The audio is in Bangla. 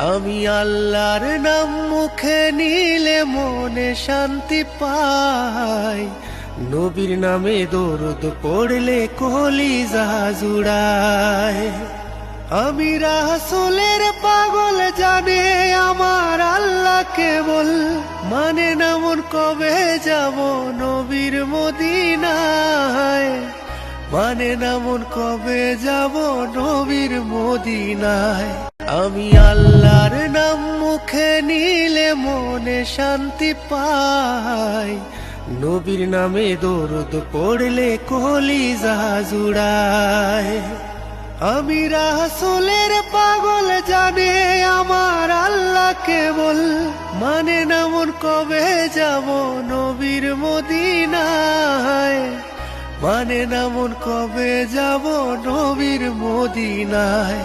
আমি আল্লাহর নাম মুখে নিলে মনে শান্তি পাই, নবীর নামে দরুদ পড়লে কলিজা জুড়ায়। আমি রাসূলের পাগল জানে আমার আল্লাহ কেবল, মানে না মন কবে যাব নবীর মদিনায়, মানে না মন কবে যাব নবীর মদিনায়। আমি আল্লাহর নাম মুখে নিলে মনে শান্তি পাই, নবীর নামে দরুদ পড়লে কলিজা জুড়ায়। আমি রাসূলের পাগল জানে আমার আল্লাহ কেবল, মানে না মন কবে যাব নবীর মদিনায়, মানে না মন কবে যাব নবীর মদিনায়।